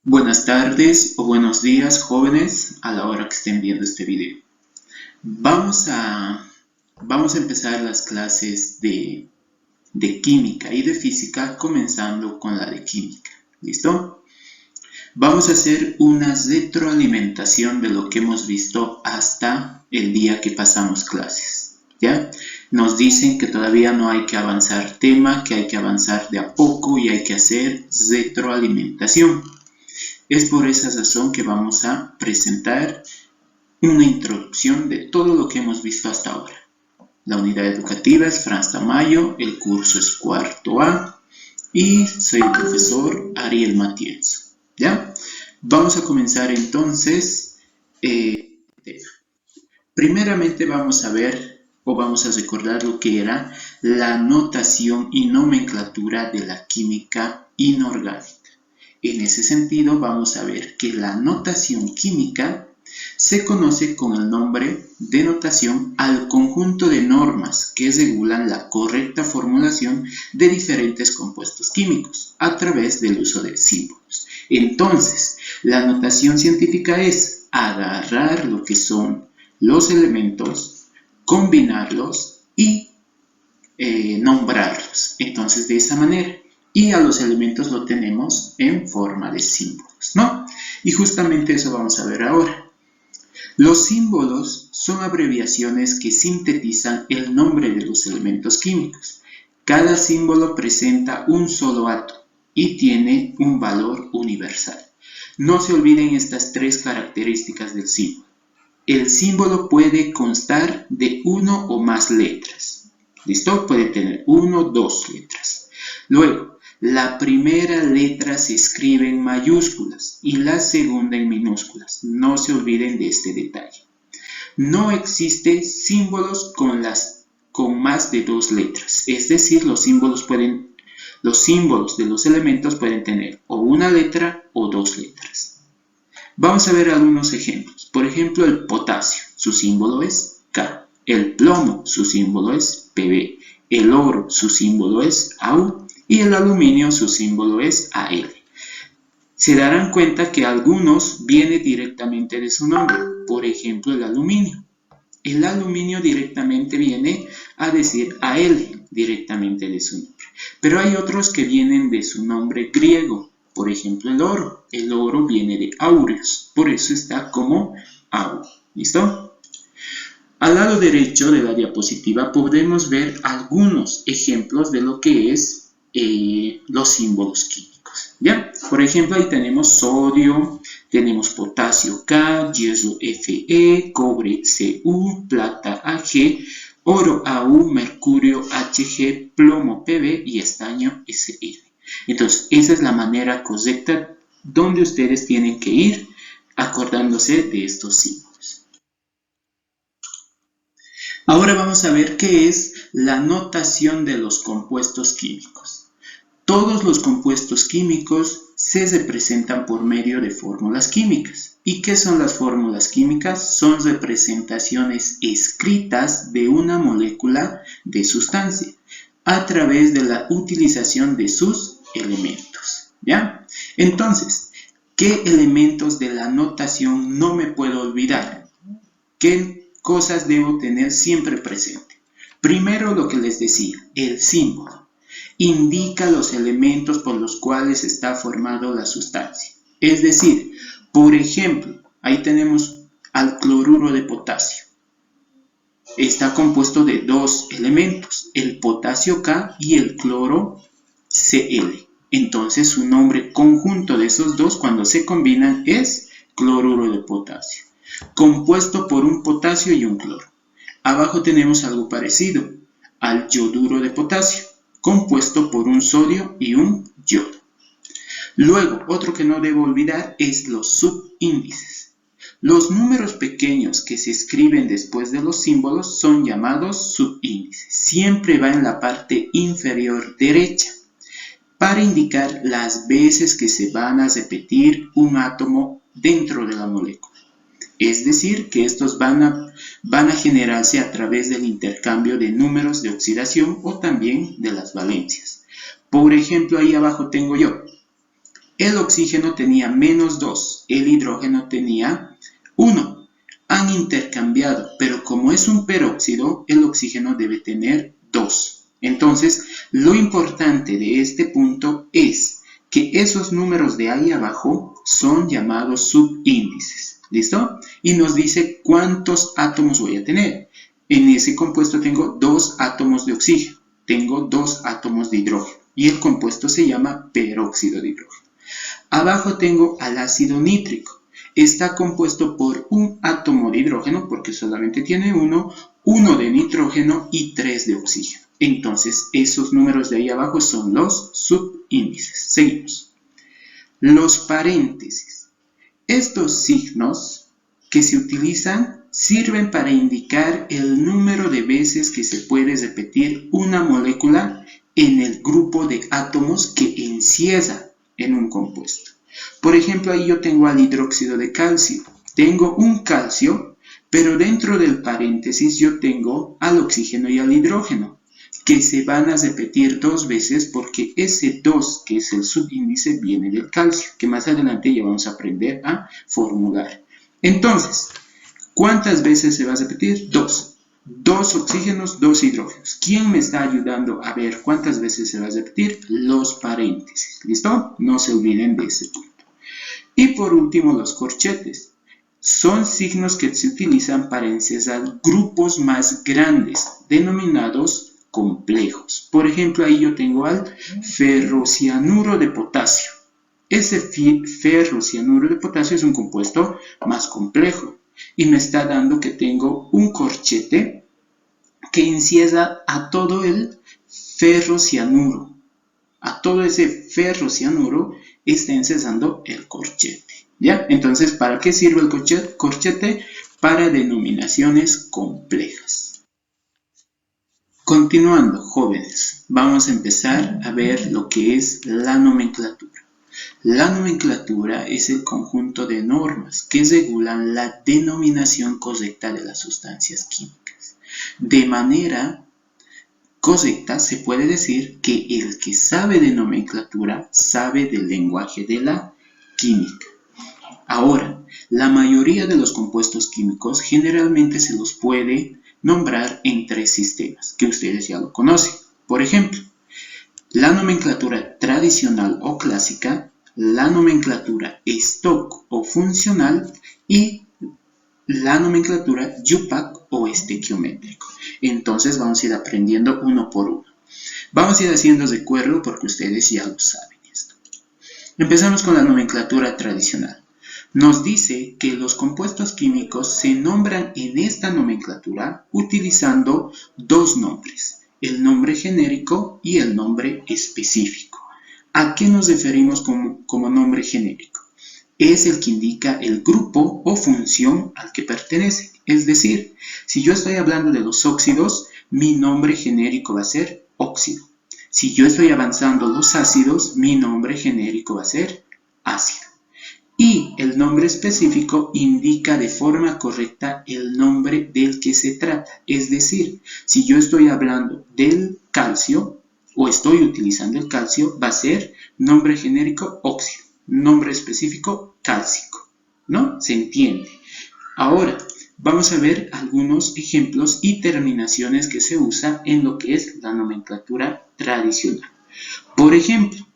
Buenas tardes o buenos días, jóvenes, a la hora que estén viendo este video. Vamos a, vamos a empezar las clases de química y de física, comenzando con la de química. ¿Listo? Vamos a hacer una retroalimentación de lo que hemos visto hasta el día que pasamos clases. ¿Ya? Nos dicen que todavía no hay que avanzar tema, que hay que avanzar de a poco y hay que hacer retroalimentación. Es por esa razón que vamos a presentar una introducción de todo lo que hemos visto hasta ahora. La unidad educativa es Franz Tamayo, el curso es cuarto A y soy el profesor Ariel Matienzo. ¿Ya? Vamos a comenzar entonces. Primeramente vamos a ver o vamos a recordar lo que era la notación y nomenclatura de la química inorgánica. En ese sentido, vamos a ver que la notación química se conoce con el nombre de notación al conjunto de normas que regulan la correcta formulación de diferentes compuestos químicos a través del uso de símbolos. Entonces, la notación científica es agarrar lo que son los elementos, combinarlos y nombrarlos. Entonces, de esa manera. Y a los elementos lo tenemos en forma de símbolos, ¿no? Y justamente eso vamos a ver ahora. Los símbolos son abreviaciones que sintetizan el nombre de los elementos químicos. Cada símbolo presenta un solo átomo y tiene un valor universal. No se olviden estas tres características del símbolo. El símbolo puede constar de uno o más letras. ¿Listo? Puede tener uno o dos letras. Luego, la primera letra se escribe en mayúsculas y la segunda en minúsculas. No se olviden de este detalle. No existen símbolos con más de dos letras. Es decir, los símbolos de los elementos pueden tener o una letra o dos letras. Vamos a ver algunos ejemplos. Por ejemplo, el potasio, su símbolo es K. El plomo, su símbolo es Pb. El oro, su símbolo es Au. Y el aluminio, su símbolo es Al. Se darán cuenta que algunos vienen directamente de su nombre. Por ejemplo, el aluminio. El aluminio directamente viene a decir Al, directamente de su nombre. Pero hay otros que vienen de su nombre griego. Por ejemplo, el oro. El oro viene de aureus. Por eso está como Au. ¿Listo? Al lado derecho de la diapositiva podemos ver algunos ejemplos de lo que es los símbolos químicos. ¿Ya? Por ejemplo, ahí tenemos sodio, tenemos potasio K, hierro Fe, cobre Cu, plata Ag, oro Au, mercurio Hg, plomo Pb y estaño Sl. Entonces, esa es la manera correcta donde ustedes tienen que ir acordándose de estos símbolos. Ahora vamos a ver qué es la notación de los compuestos químicos. Todos los compuestos químicos se representan por medio de fórmulas químicas. ¿Y qué son las fórmulas químicas? Son representaciones escritas de una molécula de sustancia a través de la utilización de sus elementos. ¿Ya? Entonces, ¿qué elementos de la notación no me puedo olvidar? ¿Qué cosas debo tener siempre presente? Primero, lo que les decía, el símbolo. Indica los elementos por los cuales está formado la sustancia. Es decir, por ejemplo, ahí tenemos al cloruro de potasio. Está compuesto de dos elementos, el potasio K y el cloro Cl. Entonces, su nombre conjunto de esos dos, cuando se combinan, es cloruro de potasio, compuesto por un potasio y un cloro. Abajo tenemos algo parecido al yoduro de potasio, compuesto por un sodio y un yodo. Luego, otro que no debo olvidar es los subíndices. Los números pequeños que se escriben después de los símbolos son llamados subíndices. Siempre va en la parte inferior derecha para indicar las veces que se van a repetir un átomo dentro de la molécula. Es decir, que estos van a generarse a través del intercambio de números de oxidación o también de las valencias. Por ejemplo, ahí abajo tengo yo el oxígeno tenía -2, el hidrógeno tenía 1. Han intercambiado, pero como es un peróxido, el oxígeno debe tener 2. Entonces, lo importante de este punto es que esos números de ahí abajo son llamados subíndices. ¿Listo? Y nos dice cuántos átomos voy a tener. En ese compuesto tengo 2 átomos de oxígeno, tengo 2 átomos de hidrógeno y el compuesto se llama peróxido de hidrógeno. Abajo tengo al ácido nítrico. Está compuesto por un átomo de hidrógeno, porque solamente tiene uno de nitrógeno y 3 de oxígeno. Entonces, esos números de ahí abajo son los subíndices. Seguimos. Los paréntesis. Estos signos que se utilizan sirven para indicar el número de veces que se puede repetir una molécula en el grupo de átomos que encierra en un compuesto. Por ejemplo, ahí yo tengo al hidróxido de calcio. Tengo un calcio, pero dentro del paréntesis yo tengo al oxígeno y al hidrógeno, que se van a repetir 2 veces porque ese 2, que es el subíndice, viene del calcio, que más adelante ya vamos a aprender a formular. Entonces, ¿cuántas veces se va a repetir? 2. 2 oxígenos, 2 hidrógenos. ¿Quién me está ayudando a ver cuántas veces se va a repetir? Los paréntesis. ¿Listo? No se olviden de ese punto. Y por último, los corchetes. Son signos que se utilizan para encerrar grupos más grandes, denominados complejos. Por ejemplo, ahí yo tengo al ferrocianuro de potasio. Ese ferrocianuro de potasio es un compuesto más complejo y me está dando que tengo un corchete que encierra a todo el ferrocianuro. A todo ese ferrocianuro está encerrando el corchete. ¿Ya? Entonces, ¿para qué sirve el corchete? Para denominaciones complejas. Continuando, jóvenes, vamos a empezar a ver lo que es la nomenclatura. La nomenclatura es el conjunto de normas que regulan la denominación correcta de las sustancias químicas. De manera correcta se puede decir que el que sabe de nomenclatura sabe del lenguaje de la química. Ahora, la mayoría de los compuestos químicos generalmente se los puede nombrar en 3 sistemas, que ustedes ya lo conocen. Por ejemplo, la nomenclatura tradicional o clásica, la nomenclatura stock o funcional y la nomenclatura YUPAC o estequiométrico. Entonces vamos a ir aprendiendo uno por uno. Vamos a ir haciendo recuerdo porque ustedes ya lo saben esto. Empezamos con la nomenclatura tradicional. Nos dice que los compuestos químicos se nombran en esta nomenclatura utilizando 2 nombres, el nombre genérico y el nombre específico. ¿A qué nos referimos como nombre genérico? Es el que indica el grupo o función al que pertenece. Es decir, si yo estoy hablando de los óxidos, mi nombre genérico va a ser óxido. Si yo estoy avanzando los ácidos, mi nombre genérico va a ser ácido. Y el nombre específico indica de forma correcta el nombre del que se trata. Es decir, si yo estoy hablando del calcio o estoy utilizando el calcio, va a ser nombre genérico óxido, nombre específico cálcico. ¿No? ¿Se entiende? Ahora, vamos a ver algunos ejemplos y terminaciones que se usan en lo que es la nomenclatura tradicional. Por ejemplo,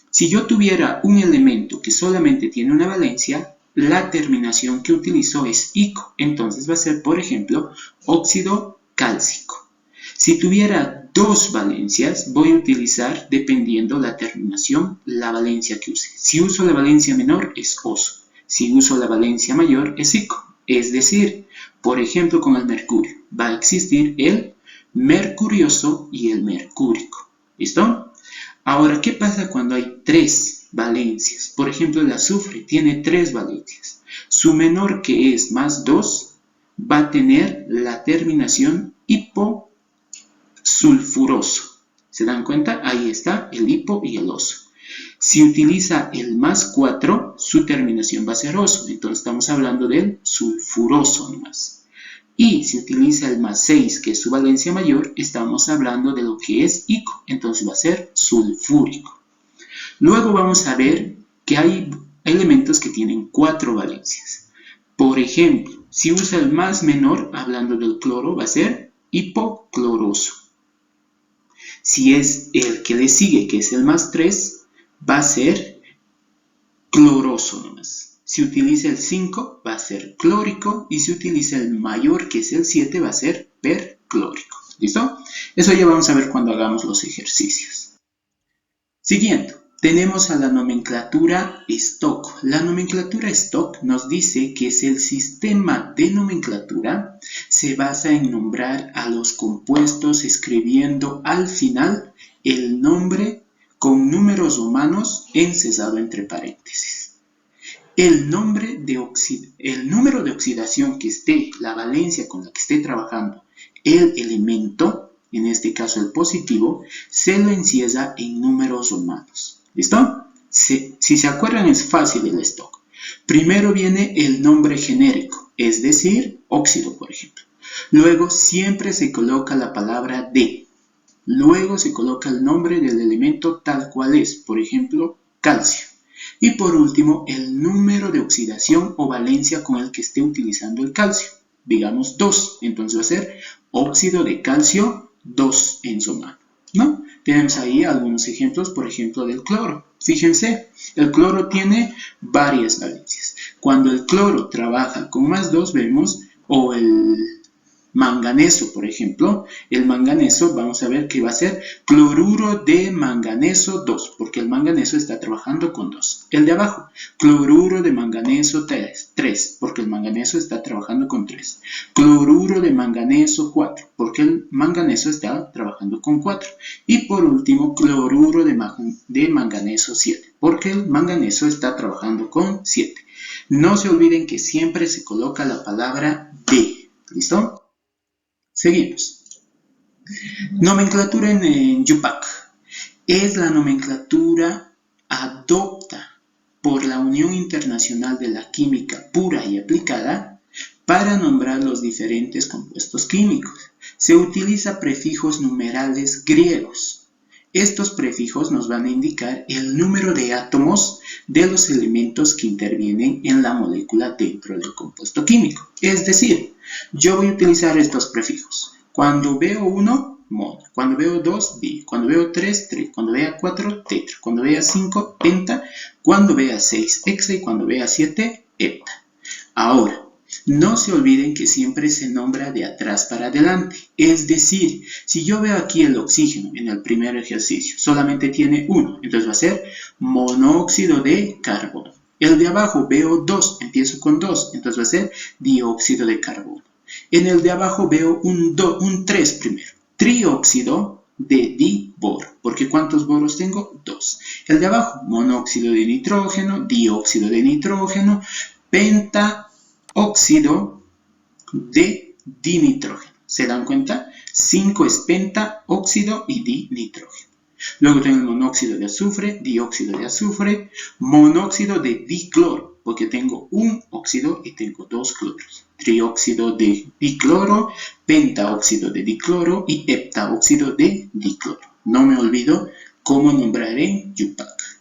si yo tuviera un elemento que solamente tiene una valencia, la terminación que utilizo es ico. Entonces va a ser, por ejemplo, óxido cálcico. Si tuviera 2 valencias, voy a utilizar, dependiendo la terminación, la valencia que use. Si uso la valencia menor, es oso. Si uso la valencia mayor, es ico. Es decir, por ejemplo, con el mercurio, va a existir el mercurioso y el mercúrico. ¿Listo? Ahora, ¿qué pasa cuando hay 3 valencias? Por ejemplo, el azufre tiene 3 valencias. Su menor, que es +2, va a tener la terminación hiposulfuroso. ¿Se dan cuenta? Ahí está el hipo y el oso. Si utiliza el +4, su terminación va a ser oso. Entonces estamos hablando del sulfuroso nomás. Y si utiliza el +6, que es su valencia mayor, estamos hablando de lo que es ico. Entonces va a ser sulfúrico. Luego vamos a ver que hay elementos que tienen 4 valencias. Por ejemplo, si usa el más menor, hablando del cloro, va a ser hipocloroso. Si es el que le sigue, que es el más 3, va a ser cloroso nomás. Si utiliza el 5, va a ser clórico. Y si utiliza el mayor, que es el 7, va a ser perclórico. ¿Listo? Eso ya vamos a ver cuando hagamos los ejercicios. Siguiendo, tenemos a la nomenclatura Stock. La nomenclatura Stock nos dice que es el sistema de nomenclatura, se basa en nombrar a los compuestos escribiendo al final el nombre con números romanos encesado entre paréntesis. El número de oxidación que esté, la valencia con la que esté trabajando el elemento, en este caso el positivo, se lo encierra en números romanos. ¿Listo? Si se acuerdan, es fácil el stock. Primero viene el nombre genérico, es decir, óxido, por ejemplo. Luego siempre se coloca la palabra de. Luego se coloca el nombre del elemento tal cual es, por ejemplo, calcio. Y por último, el número de oxidación o valencia con el que esté utilizando el calcio. Digamos 2, entonces va a ser óxido de calcio 2 en romano, ¿no? Tenemos ahí algunos ejemplos, por ejemplo, del cloro. Fíjense, el cloro tiene varias valencias. Cuando el cloro trabaja con más 2, vemos, o el manganeso, por ejemplo, el manganeso, vamos a ver que va a ser cloruro de manganeso 2, porque el manganeso está trabajando con 2. El de abajo, cloruro de manganeso 3, porque el manganeso está trabajando con 3. Cloruro de manganeso 4, porque el manganeso está trabajando con 4. Y por último, cloruro de manganeso 7, porque el manganeso está trabajando con 7. No se olviden que siempre se coloca la palabra de. ¿Listo? Seguimos. Nomenclatura en YUPAC. Es la nomenclatura adopta por la Unión Internacional de la Química Pura y Aplicada para nombrar los diferentes compuestos químicos. Se utiliza prefijos numerales griegos. Estos prefijos nos van a indicar el número de átomos de los elementos que intervienen en la molécula dentro del compuesto químico. Es decir, yo voy a utilizar estos prefijos. Cuando veo 1, mono. Cuando veo 2, di. Cuando veo 3, tri. Cuando vea 4, tetra. Cuando vea 5, penta. Cuando vea 6, hexa. Y cuando vea 7, hepta. Ahora, no se olviden que siempre se nombra de atrás para adelante. Es decir, si yo veo aquí el oxígeno en el primer ejercicio, solamente tiene 1. Entonces va a ser monóxido de carbono. El de abajo veo 2, empiezo con 2, entonces va a ser dióxido de carbono. En el de abajo veo un 3 primero, trióxido de diboro, porque ¿cuántos boros tengo? 2. El de abajo, monóxido de nitrógeno, dióxido de nitrógeno, pentaóxido de dinitrógeno. ¿Se dan cuenta? 5 es pentaóxido y dinitrógeno. Luego tengo el monóxido de azufre, dióxido de azufre, monóxido de dicloro, porque tengo un óxido y tengo 2 cloros. Trióxido de dicloro, pentaóxido de dicloro y heptaóxido de dicloro. No me olvido cómo nombrar en YUPAC.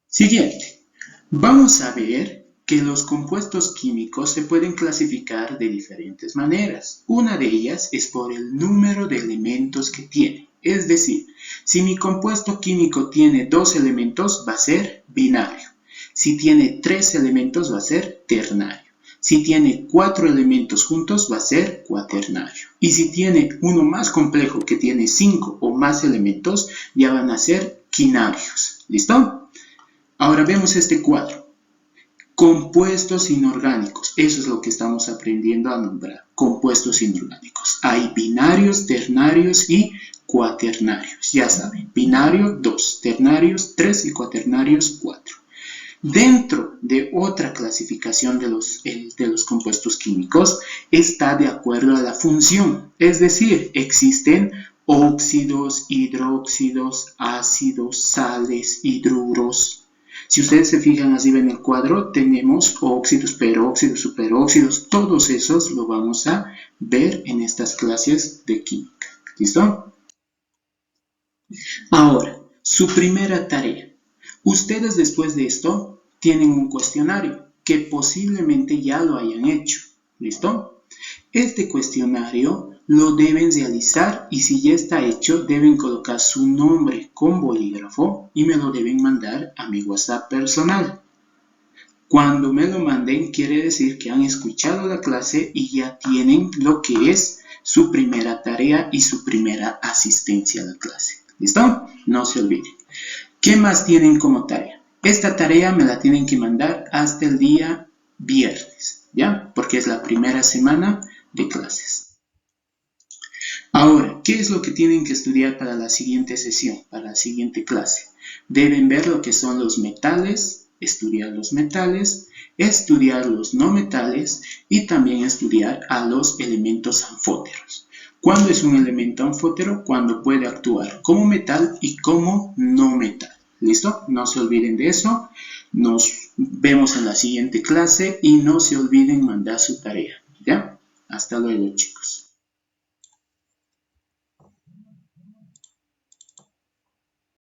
Siguiente. Vamos a ver que los compuestos químicos se pueden clasificar de diferentes maneras. Una de ellas es por el número de elementos que tiene. Es decir, si mi compuesto químico tiene 2 elementos, va a ser binario. Si tiene 3 elementos, va a ser ternario. Si tiene 4 elementos juntos, va a ser cuaternario. Y si tiene uno más complejo, que tiene 5 o más elementos, ya van a ser quinarios. ¿Listo? Ahora vemos este cuadro. Compuestos inorgánicos. Eso es lo que estamos aprendiendo a nombrar. Compuestos inorgánicos. Hay binarios, ternarios y cuaternarios. Ya saben, binario 2, ternarios 3 y cuaternarios 4. Dentro de otra clasificación de los compuestos químicos está de acuerdo a la función. Es decir, existen óxidos, hidróxidos, ácidos, sales, hidruros. Si ustedes se fijan arriba en el cuadro, tenemos óxidos, peróxidos, superóxidos. Todos esos lo vamos a ver en estas clases de química. ¿Listo? Ahora, su primera tarea. Ustedes después de esto tienen un cuestionario que posiblemente ya lo hayan hecho. ¿Listo? Este cuestionario lo deben realizar y si ya está hecho deben colocar su nombre con bolígrafo y me lo deben mandar a mi WhatsApp personal. Cuando me lo manden quiere decir que han escuchado la clase y ya tienen lo que es su primera tarea y su primera asistencia a la clase. ¿Listo? No se olviden. ¿Qué más tienen como tarea? Esta tarea me la tienen que mandar hasta el día viernes, ¿ya? Porque es la primera semana de clases. Ahora, ¿qué es lo que tienen que estudiar para la siguiente sesión, para la siguiente clase? Deben ver lo que son los metales, estudiar los metales, estudiar los no metales y también estudiar a los elementos anfóteros. ¿Cuándo es un elemento anfótero? Cuando puede actuar como metal y como no metal. ¿Listo? No se olviden de eso. Nos vemos en la siguiente clase y no se olviden mandar su tarea. ¿Ya? Hasta luego, chicos.